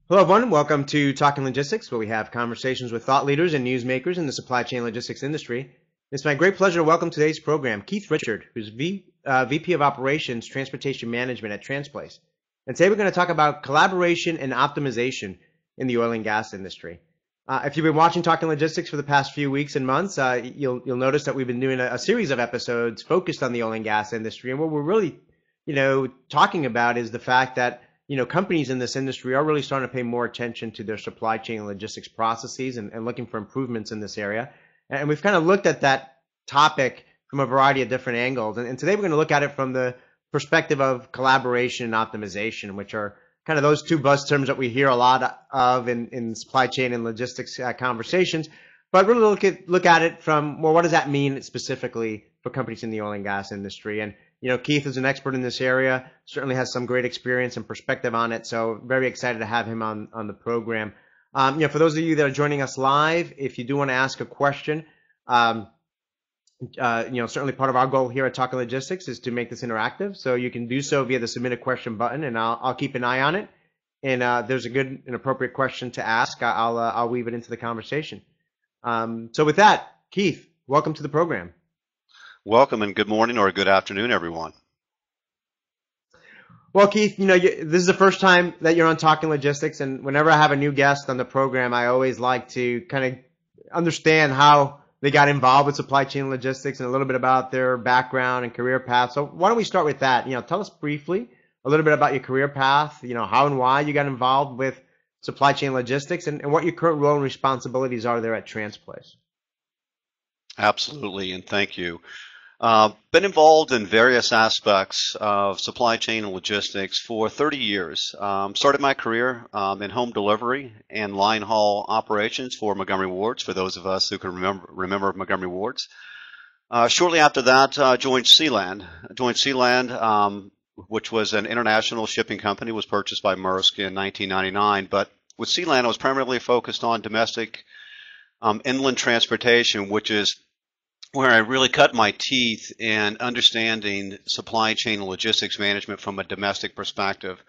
Hello, everyone. Welcome to Talking Logistics, where we have conversations with thought leaders and newsmakers in the supply chain logistics industry. It's my great pleasure to welcome today's program Keith Richard, who's VP of Operations Transportation Management at Transplace. And today we're going to talk about collaboration and optimization in the oil and gas industry. If you've been watching Talking Logistics for the past few weeks and months, you'll notice that we've been doing a series of episodes focused on the oil and gas industry. And what we're really, talking about is the fact that companies in this industry are really starting to pay more attention to their supply chain and logistics processes and looking for improvements in this area. And we've kind of looked at that topic from a variety of different angles. And today we're going to look at it from the perspective of collaboration and optimization, which are kind of those two buzz terms that we hear a lot of in supply chain and logistics conversations. But really look at it from, well, what does that mean specifically for companies in the oil and gas industry? And Keith is an expert in this area, certainly has some great experience and perspective on it. So very excited to have him on the program. For those of you that are joining us live, if you do want to ask a question, certainly part of our goal here at Talking Logistics is to make this interactive. So you can do so via the submit a question button, and I'll keep an eye on it. And there's a good and appropriate question to ask, I'll weave it into the conversation. So with that, Keith, welcome to the program. Welcome and good morning or good afternoon, everyone. Well, Keith, this is the first time that you're on Talking Logistics, and whenever I have a new guest on the program, I always like to kind of understand how they got involved with supply chain logistics and a little bit about their background and career path. So why don't we start with that? Tell us briefly a little bit about your career path, how and why you got involved with supply chain logistics and what your current role and responsibilities are there at Transplace. Absolutely, and thank you. Been involved in various aspects of supply chain and logistics for 30 years. Started my career in home delivery and line haul operations for Montgomery Wards, for those of us who can remember Montgomery Wards. Shortly after that, joined Sealand. Which was an international shipping company, was purchased by Maersk in 1999. But with Sealand, I was primarily focused on domestic inland transportation, which is where I really cut my teeth in understanding supply chain and logistics management from a domestic perspective,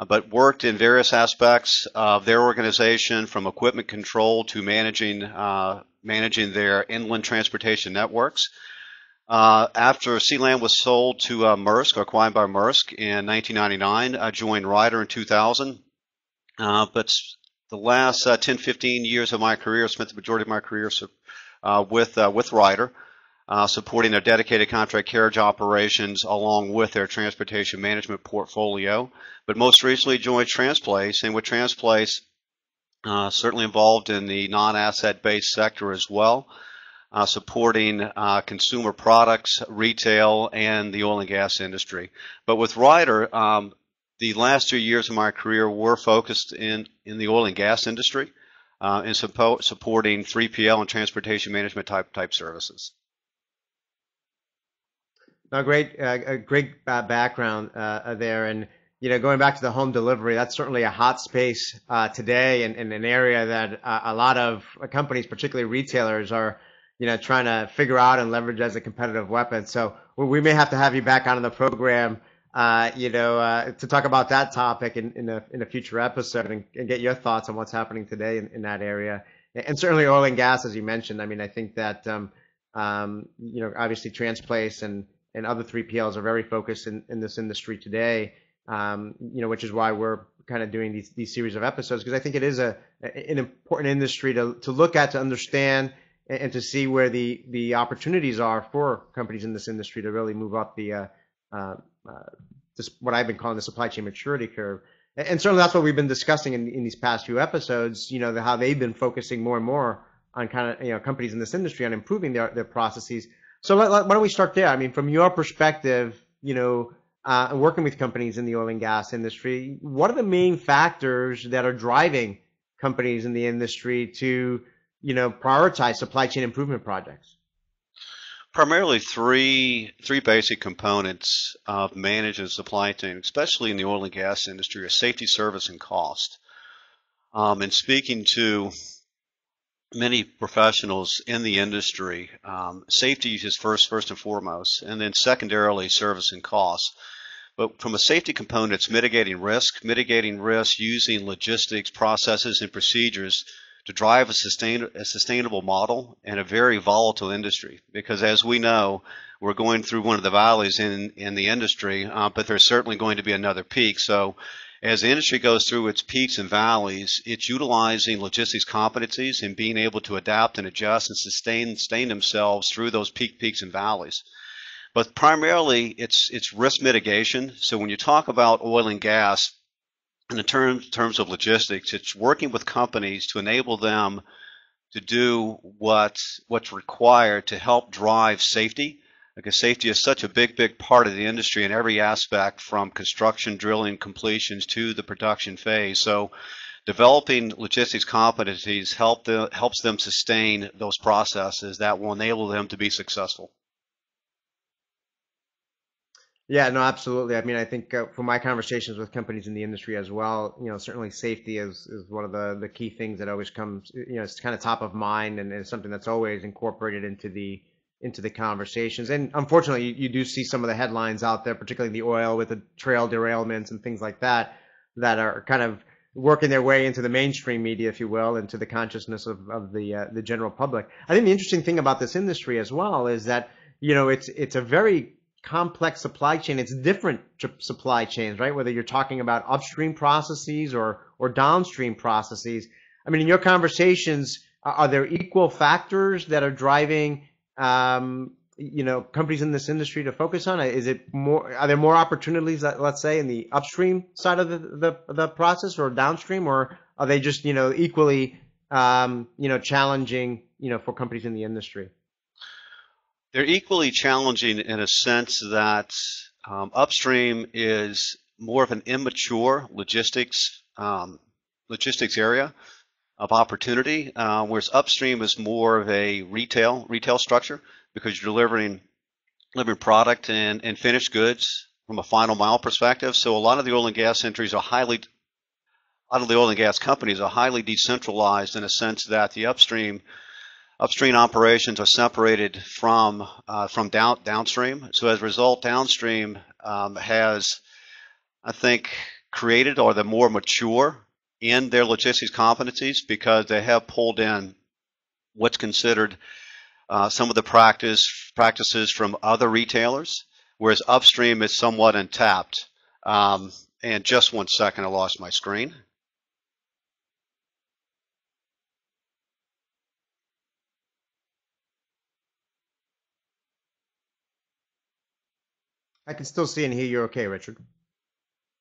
but worked in various aspects of their organization, from equipment control to managing their inland transportation networks. After Sealand was sold to Maersk, or acquired by Maersk in 1999, I joined Ryder in 2000. But the last 10, 15 years of my career, spent the majority of my career with Ryder, supporting their dedicated contract carriage operations along with their transportation management portfolio. But most recently joined Transplace, and with Transplace, certainly involved in the non-asset-based sector as well, supporting consumer products, retail, and the oil and gas industry. But with Ryder, the last 2 years of my career were focused in the oil and gas industry, and supporting 3PL and transportation management type services. No, great background there, and going back to the home delivery, that's certainly a hot space today, and an area that a lot of companies, particularly retailers, are trying to figure out and leverage as a competitive weapon. So we may have to have you back on the program, to talk about that topic in a future episode and get your thoughts on what's happening today in that area. And certainly oil and gas, as you mentioned. I mean, I think that, obviously Transplace and other 3PLs are very focused in this industry today, which is why we're kind of doing these series of episodes, because I think it is an important industry to look at, to understand, and to see where the opportunities are for companies in this industry to really move up what I've been calling the supply chain maturity curve. And certainly that's what we've been discussing in these past few episodes, how they've been focusing more and more on kind of, companies in this industry on improving their processes. So why don't we start there? I mean, from your perspective, working with companies in the oil and gas industry, what are the main factors that are driving companies in the industry to prioritize supply chain improvement projects? Primarily three basic components of managing supply chain, especially in the oil and gas industry, are safety, service, and cost. And speaking to many professionals in the industry, safety is first and foremost, and then secondarily service and cost. But from a safety component, it's mitigating risk using logistics processes and procedures to drive a sustainable model in a very volatile industry. Because as we know, we're going through one of the valleys in the industry, but there's certainly going to be another peak. So as the industry goes through its peaks and valleys, it's utilizing logistics competencies and being able to adapt and adjust and sustain themselves through those peaks and valleys. But primarily, it's risk mitigation. So when you talk about oil and gas, in terms of logistics, it's working with companies to enable them to do what's required to help drive safety, because safety is such a big part of the industry in every aspect, from construction, drilling, completions to the production phase. So developing logistics competencies helps them sustain those processes that will enable them to be successful. Yeah, no, absolutely. I mean, I think from my conversations with companies in the industry as well, certainly safety is one of the key things that always comes, it's kind of top of mind, and it's something that's always incorporated into the conversations. And unfortunately, you do see some of the headlines out there, particularly the oil with the trail derailments and things like that are kind of working their way into the mainstream media, if you will, into the consciousness of the general public. I think the interesting thing about this industry as well is that, it's a very complex supply chain. It's different supply chains, right? Whether you're talking about upstream processes or downstream processes. I mean, in your conversations, are there equal factors that are driving, companies in this industry to focus on? Are there more opportunities, let's say, in the upstream side of the process or downstream, or are they just, equally, challenging, for companies in the industry? They're equally challenging in a sense that upstream is more of an immature logistics area of opportunity, whereas upstream is more of a retail structure, because you're delivering product and finished goods from a final mile perspective. So a lot of the oil and gas companies are highly decentralized, in a sense that the upstream operations are separated from downstream. So as a result, downstream has, I think, created, or they're more mature in their logistics competencies, because they have pulled in what's considered some of the practices from other retailers, whereas upstream is somewhat untapped. And just 1 second, I lost my screen. I can still see and hear you okay, Richard.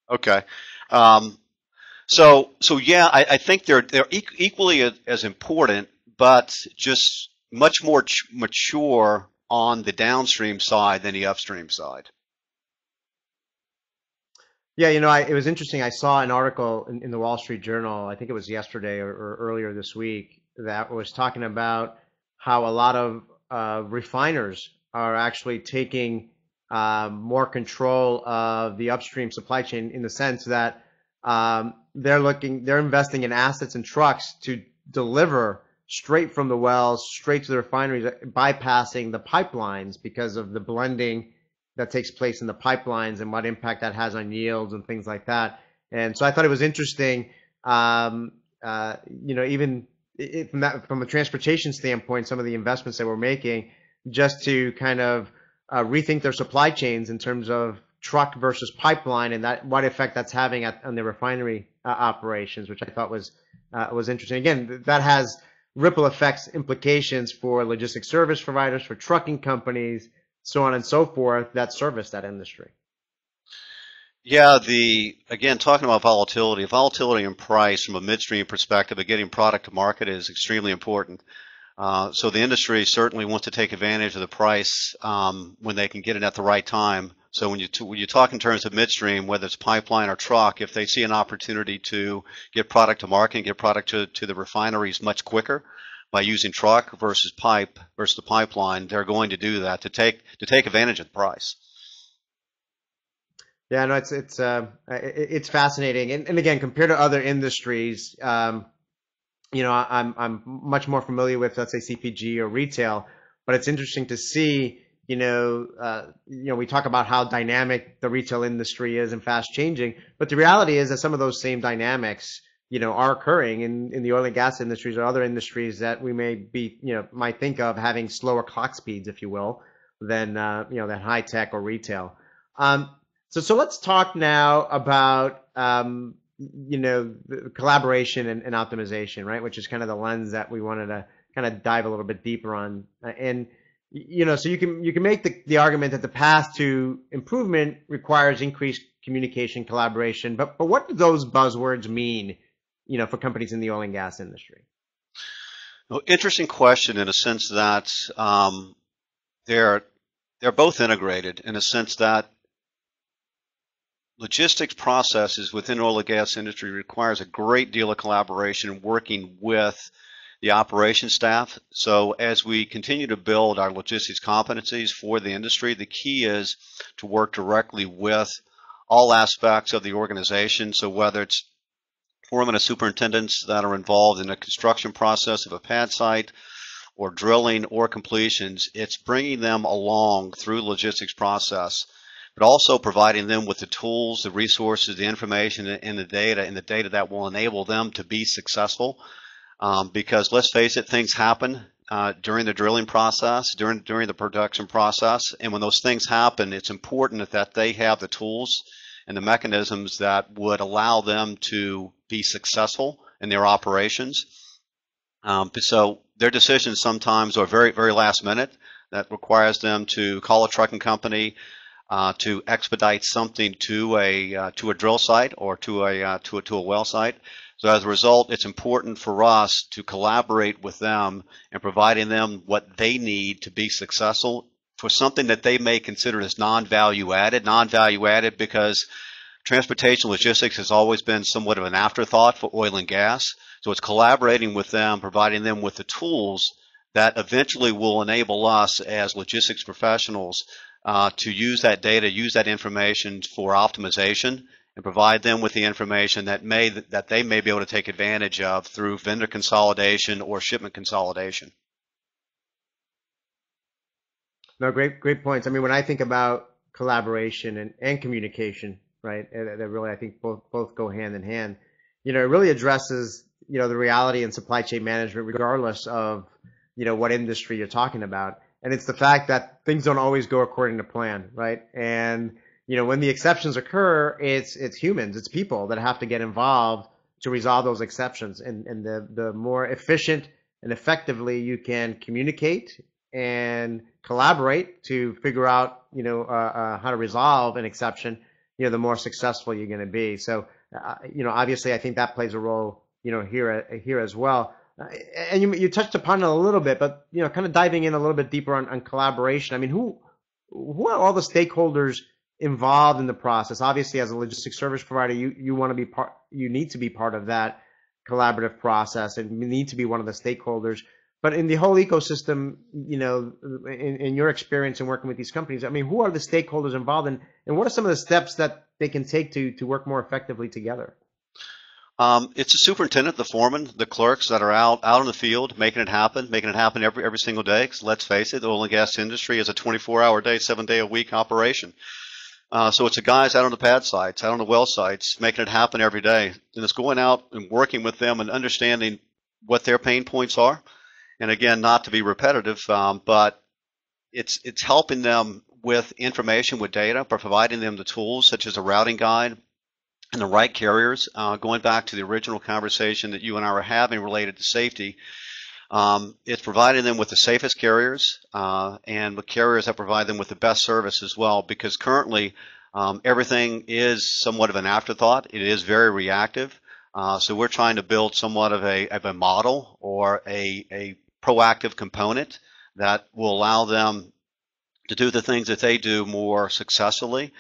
Okay. So yeah, I think they're equally as important, but just much more mature on the downstream side than the upstream side. Yeah, it was interesting. I saw an article in the Wall Street Journal, I think it was yesterday or earlier this week, that was talking about how a lot of refiners are actually taking more control of the upstream supply chain, in the sense that they're investing in assets and trucks to deliver straight from the wells, straight to the refineries, bypassing the pipelines, because of the blending that takes place in the pipelines and what impact that has on yields and things like that. And so I thought it was interesting, even from a transportation standpoint, some of the investments that we're making, just to kind of rethink their supply chains in terms of truck versus pipeline, and what effect that's having on the refinery operations, which I thought was interesting. Again, that has ripple effects, implications for logistics service providers, for trucking companies, so on and so forth, that service that industry. Yeah, again, talking about volatility in price from a midstream perspective of getting product to market is extremely important. So the industry certainly wants to take advantage of the price when they can get it at the right time. So when you talk in terms of midstream, whether it's pipeline or truck, if they see an opportunity to get product to market and get product to the refineries much quicker by using truck versus the pipeline, they're going to do that to take advantage of the price. Yeah, no, it's fascinating, and again, compared to other industries, I'm much more familiar with, let's say, CPG or retail, but it's interesting to see, we talk about how dynamic the retail industry is and fast changing, but the reality is that some of those same dynamics, are occurring in the oil and gas industries or other industries that we might think of having slower clock speeds, if you will, than high tech or retail. So let's talk now about, the collaboration and optimization, right? Which is kind of the lens that we wanted to kind of dive a little bit deeper on. So you can make the argument that the path to improvement requires increased communication, collaboration. But what do those buzzwords mean, for companies in the oil and gas industry? Well, interesting question in a sense that they're both integrated in a sense that logistics processes within oil and gas industry requires a great deal of collaboration working with the operations staff. So as we continue to build our logistics competencies for the industry, the key is to work directly with all aspects of the organization. So whether it's foremen and superintendents that are involved in the construction process of a pad site or drilling or completions, it's bringing them along through the logistics process, but also providing them with the tools, the resources, the information, and the data that will enable them to be successful. Because let's face it, things happen during the drilling process, during the production process, and when those things happen, it's important that they have the tools and the mechanisms that would allow them to be successful in their operations. So their decisions sometimes are very, very last minute. That requires them to call a trucking company to expedite something to a drill site or to a well site. So as a result, it's important for us to collaborate with them and providing them what they need to be successful for something that they may consider as non-value added. Non-value added because transportation logistics has always been somewhat of an afterthought for oil and gas. So it's collaborating with them, providing them with the tools that eventually will enable us as logistics professionals to use that data, use that information for optimization, and provide them with the information that they may be able to take advantage of through vendor consolidation or shipment consolidation. No, great points. I mean, when I think about collaboration and communication, right, that really I think both go hand in hand. It really addresses the reality in supply chain management, regardless of what industry you're talking about, and it's the fact that things don't always go according to plan, right? And when the exceptions occur, it's humans, it's people that have to get involved to resolve those exceptions. And the more efficient and effectively you can communicate and collaborate to figure out, how to resolve an exception, the more successful you're going to be. So, obviously, I think that plays a role, here as well. And you touched upon it a little bit, but kind of diving in a little bit deeper on collaboration. I mean, who are all the stakeholders involved in the process? Obviously, as a logistics service provider, you want to be part. You need to be part of that collaborative process, and you need to be one of the stakeholders. But in the whole ecosystem, in your experience in working with these companies, I mean, who are the stakeholders involved, and what are some of the steps that they can take to work more effectively together? It's the superintendent, the foreman, the clerks that are out in the field making it happen every single day. Because let's face it, the oil and gas industry is a 24-hour day, 7-day-a-week operation. So it's the guys out on the pad sites, out on the well sites, making it happen every day. And it's going out and working with them and understanding what their pain points are. And again, not to be repetitive, but it's helping them with information, with data, by providing them the tools such as a routing guide and the right carriers. Going back to the original conversation that you and I were having related to safety, it's providing them with the safest carriers and the carriers that provide them with the best service as well, because currently everything is somewhat of an afterthought. It is very reactive. So we're trying to build somewhat of a model or a proactive component that will allow them to do the things that they do more successfully.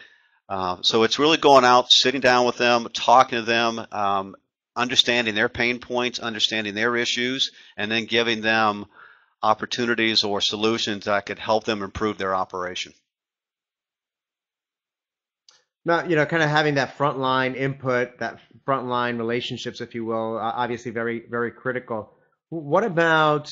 So it's really going out, sitting down with them, talking to them, understanding their pain points, understanding their issues, and then giving them opportunities or solutions that could help them improve their operation. Now, kind of having that frontline input, that frontline relationships, if you will, obviously very, very critical. What about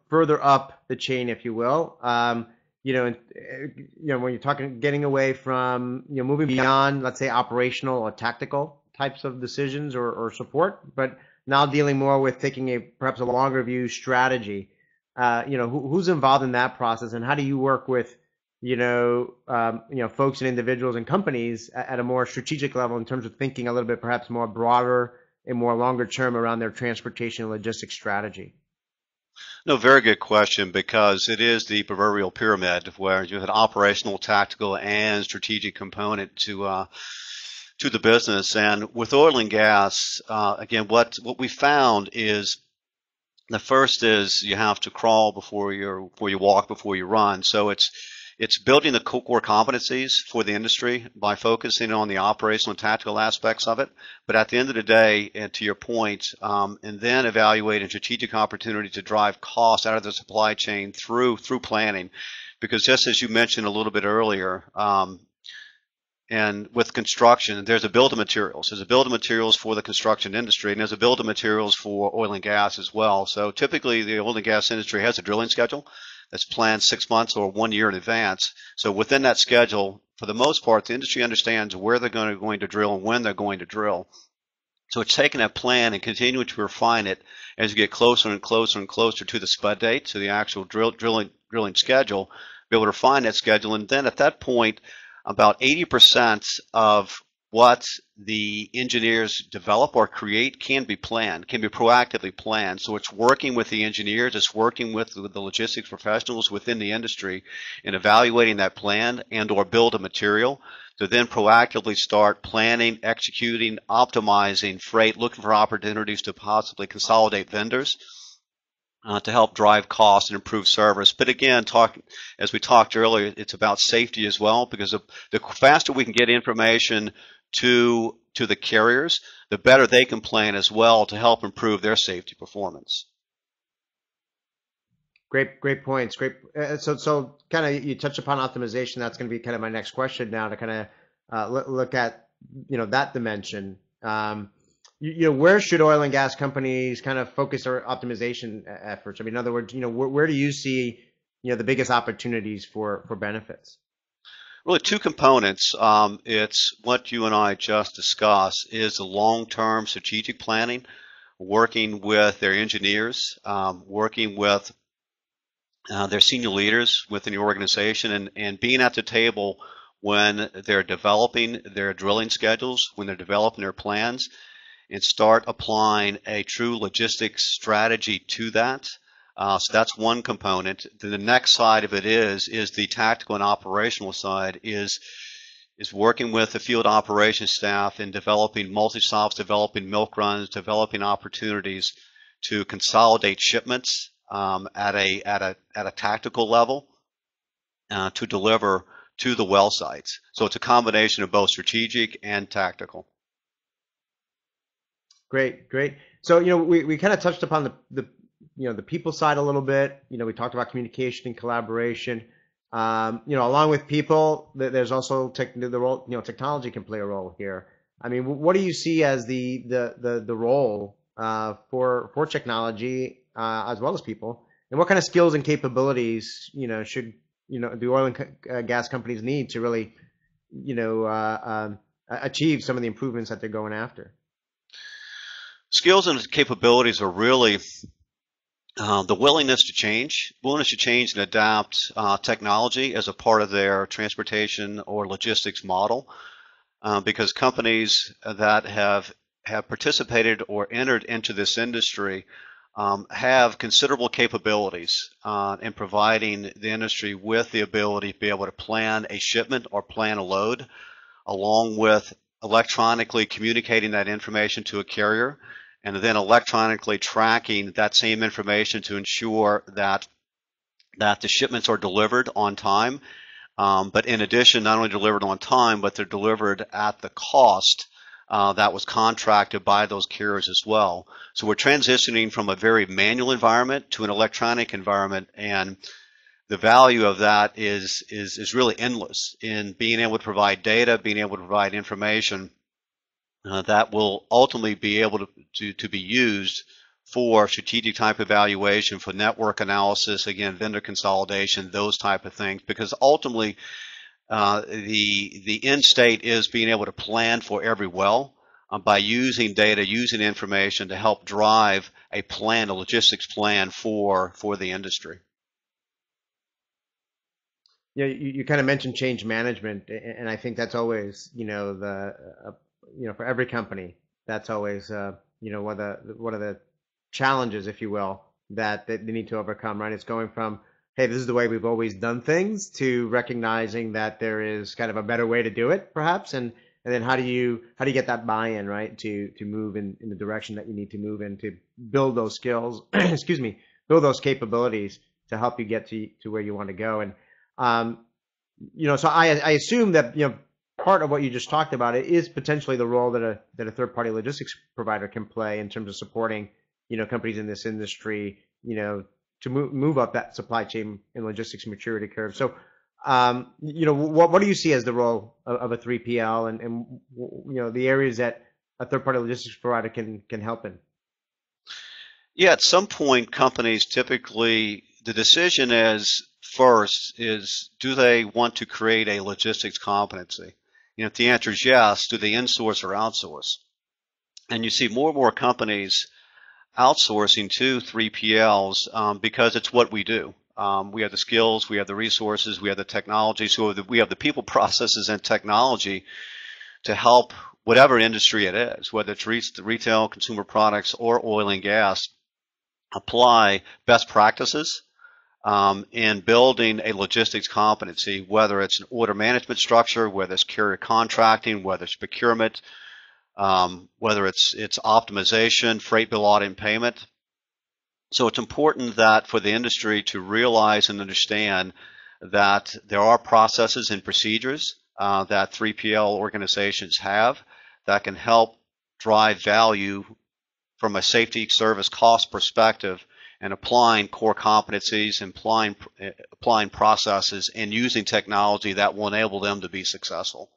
further up the chain, if you will. When you're talking getting away from, moving beyond, let's say, operational or tactical types of decisions or support, but now dealing more with taking perhaps a longer view strategy. Who's involved in that process, and how do you work with, folks and individuals and companies at a more strategic level in terms of thinking a little bit perhaps more broader and more longer term around their transportation and logistics strategy? No, very good question, because it is the proverbial pyramid where you have an operational, tactical, and strategic component to the business. And with oil and gas, again, what we found is the first is you have to crawl before you walk, before you run. So it's building the core competencies for the industry by focusing on the operational and tactical aspects of it. But at the end of the day, and to your point, and then evaluating strategic opportunity to drive costs out of the supply chain through planning. Because just as you mentioned a little bit earlier, and with construction, there's a build of materials. There's a build of materials for the construction industry, and there's a build of materials for oil and gas as well. So typically, the oil and gas industry has a drilling schedule that's planned 6 months or 1 year in advance. So within that schedule, for the most part, the industry understands where they're going to drill and when they're going to drill. So it's taking that plan and continuing to refine it as you get closer and closer and closer to the spud date, to the actual drilling schedule, be able to refine that schedule. And then at that point, about 80% of what the engineers develop or create can be planned, can be proactively planned. So it's working with the engineers, it's working with the logistics professionals within the industry in evaluating that plan and or build a material to then proactively start planning, executing, optimizing freight, looking for opportunities to possibly consolidate vendors. To help drive costs and improve service. But again, as we talked earlier, it's about safety as well, because the faster we can get information to the carriers, the better they can plan as well to help improve their safety performance. Great points. So kind of you touched upon optimization. That's going to be kind of my next question now, to kind of look at that dimension. Where should oil and gas companies kind of focus their optimization efforts? I mean, in other words, where do you see, the biggest opportunities for benefits? Really, two components. It's what you and I just discussed, is the long-term strategic planning, working with their engineers, working with their senior leaders within the organization, and being at the table when they're developing their drilling schedules, when they're developing their plans, and start applying a true logistics strategy to that. So that's one component. Then the next side of it is the tactical and operational side, is working with the field operations staff in developing multi-stops, developing milk runs, developing opportunities to consolidate shipments at a tactical level to deliver to the well sites. So it's a combination of both strategic and tactical. Great. So, we kind of touched upon the people side a little bit. We talked about communication and collaboration. Along with people, there's also the role, technology can play a role here. I mean, what do you see as the role for technology as well as people, and what kind of skills and capabilities, should the oil and gas companies need to really, achieve some of the improvements that they're going after? Skills and capabilities are really the willingness to change and adapt technology as a part of their transportation or logistics model, because companies that have participated or entered into this industry have considerable capabilities in providing the industry with the ability to be able to plan a shipment or plan a load, along with electronically communicating that information to a carrier, and then electronically tracking that same information to ensure that the shipments are delivered on time. But in addition, not only delivered on time, but they're delivered at the cost that was contracted by those carriers as well. So we're transitioning from a very manual environment to an electronic environment, and the value of that is really endless in being able to provide data, being able to provide information that will ultimately be able to be used for strategic type evaluation, for network analysis, again, vendor consolidation, those type of things, because ultimately the end state is being able to plan for every well by using data, using information to help drive a plan, a logistics plan for the industry. Yeah, you kind of mentioned change management, and I think that's always, for every company, that's always, one of the challenges, if you will, that they need to overcome, right? It's going from, hey, this is the way we've always done things, to recognizing that there is kind of a better way to do it, perhaps, and then how do you get that buy-in, right, to move in the direction that you need to move in, to build those skills, excuse me, build those capabilities to help you get to where you want to go. And so I assume that part of what you just talked about, it is potentially the role that a third-party logistics provider can play in terms of supporting companies in this industry to move up that supply chain and logistics maturity curve. So what do you see as the role of a 3PL, and the areas that a third-party logistics provider can help in? Yeah, at some point, companies typically, the decision is first is, do they want to create a logistics competency? If the answer is yes, do they insource or outsource? And you see more and more companies outsourcing to 3PLs because it's what we do. We have the skills, we have the resources, we have the technology, so we have the people, processes, and technology to help whatever industry it is, whether it's retail, consumer products, or oil and gas, apply best practices in building a logistics competency, whether it's an order management structure, whether it's carrier contracting, whether it's procurement, whether it's optimization, freight bill audit and payment. So it's important that for the industry to realize and understand that there are processes and procedures that 3PL organizations have that can help drive value from a safety, service, cost perspective, and applying core competencies, applying processes, and using technology that will enable them to be successful.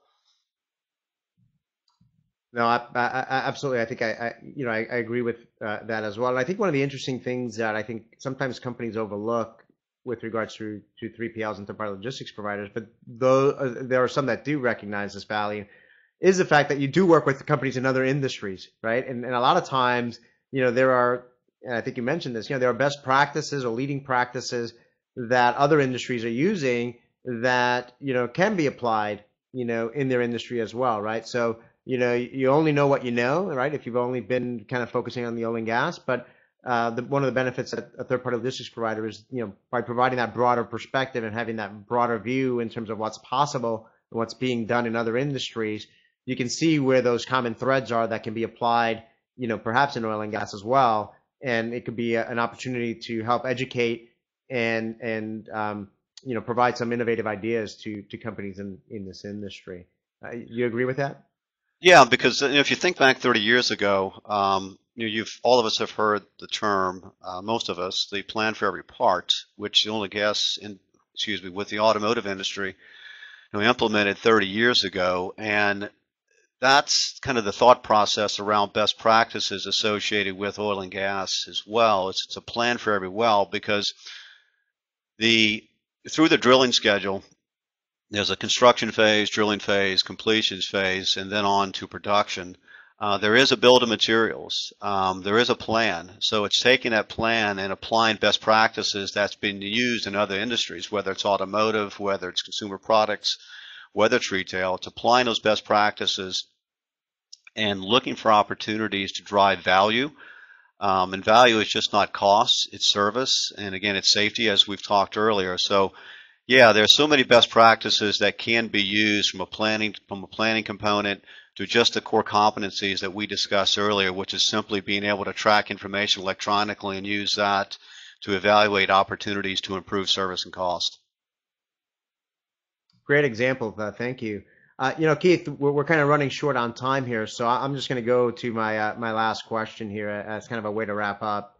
No, I absolutely. I think I agree with that as well. And I think one of the interesting things that I think sometimes companies overlook with regards to 3PLs and third-party logistics providers, but though there are some that do recognize this value, is the fact that you do work with companies in other industries, right? And a lot of times, there are, and I think you mentioned this, there are best practices or leading practices that other industries are using that, can be applied, in their industry as well, right? So, you only know what you know, right? If you've only been kind of focusing on the oil and gas, but one of the benefits that a third-party logistics provider is, by providing that broader perspective and having that broader view in terms of what's possible and what's being done in other industries, you can see where those common threads are that can be applied, perhaps in oil and gas as well. And it could be an opportunity to help educate and provide some innovative ideas to companies in this industry. You agree with that? Yeah, because if you think back 30 years ago, all of us have heard the term, most of us, the plan for every part, which the oil and gas, with the automotive industry, implemented 30 years ago, and that's kind of the thought process around best practices associated with oil and gas as well. It's a plan for every well, because through the drilling schedule, there's a construction phase, drilling phase, completions phase, and then on to production. There is a bill of materials. There is a plan. So it's taking that plan and applying best practices that's been used in other industries, whether it's automotive, whether it's consumer products, whether it's retail. It's applying those best practices and looking for opportunities to drive value. And value is just not cost, it's service, and again, it's safety, as we've talked earlier. So yeah, there are so many best practices that can be used from a planning component to just the core competencies that we discussed earlier, which is simply being able to track information electronically and use that to evaluate opportunities to improve service and cost. Great example. Thank you. Keith, we're kind of running short on time here, so I'm just going to go to my last question here as kind of a way to wrap up.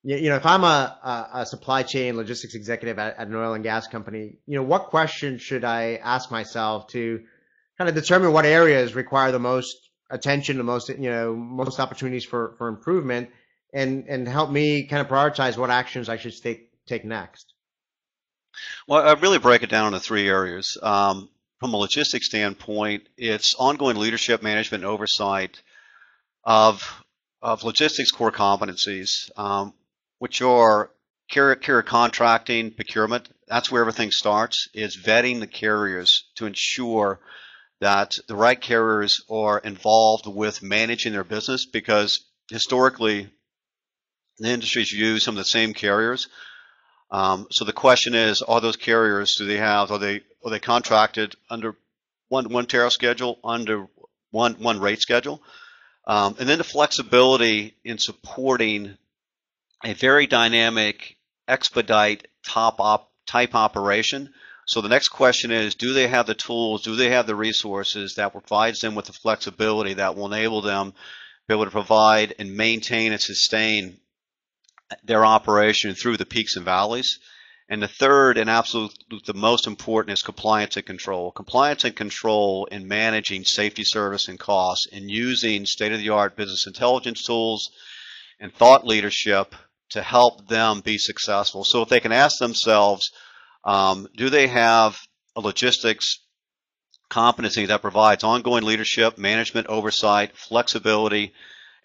If I'm a supply chain logistics executive at an oil and gas company, what question should I ask myself to kind of determine what areas require the most attention, the most opportunities for improvement, and help me kind of prioritize what actions I should take next. Well, I really break it down into three areas. From a logistics standpoint, it's ongoing leadership, management, and oversight of logistics core competencies, which are carrier contracting, procurement. That's where everything starts, is vetting the carriers to ensure that the right carriers are involved with managing their business, because historically the industry's used some of the same carriers. So the question is, are those carriers, are they contracted under one tariff schedule, under one rate schedule? And then the flexibility in supporting a very dynamic expedite type operation. So the next question is, do they have the tools, do they have the resources that provides them with the flexibility that will enable them to be able to provide and maintain and sustain their operation through the peaks and valleys? And the third, and absolutely the most important, is compliance and control. Compliance and control in managing safety, service, and costs, and using state-of-the-art business intelligence tools and thought leadership to help them be successful. So if they can ask themselves, do they have a logistics competency that provides ongoing leadership, management, oversight, flexibility,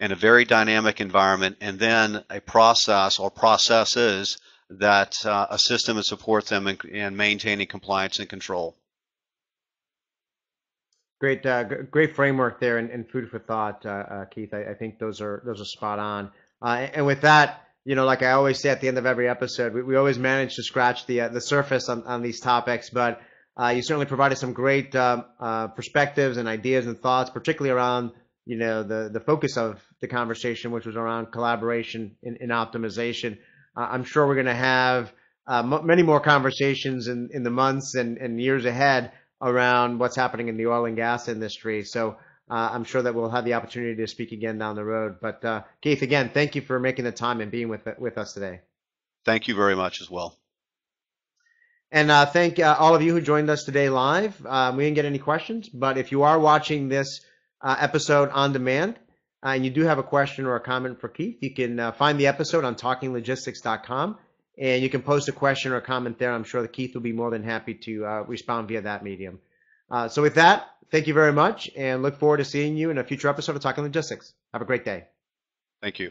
and a very dynamic environment, and then a process or processes that assist them and support them in maintaining compliance and control. Great framework there, and food for thought, Keith. I think those are spot on. And with that, like I always say at the end of every episode, we always manage to scratch the surface on these topics, but you certainly provided some great perspectives and ideas and thoughts, particularly around the focus of the conversation, which was around collaboration in optimization. I'm sure we're going to have many more conversations in the months and years ahead around what's happening in the oil and gas industry. So I'm sure that we'll have the opportunity to speak again down the road. But Keith, again, thank you for making the time and being with us today. Thank you very much as well. And thank all of you who joined us today live. We didn't get any questions, but if you are watching this episode on demand, and you do have a question or a comment for Keith, you can find the episode on talkinglogistics.com, and you can post a question or a comment there. I'm sure that Keith will be more than happy to respond via that medium. So with that, thank you very much, and look forward to seeing you in a future episode of Talking Logistics. Have a great day. Thank you.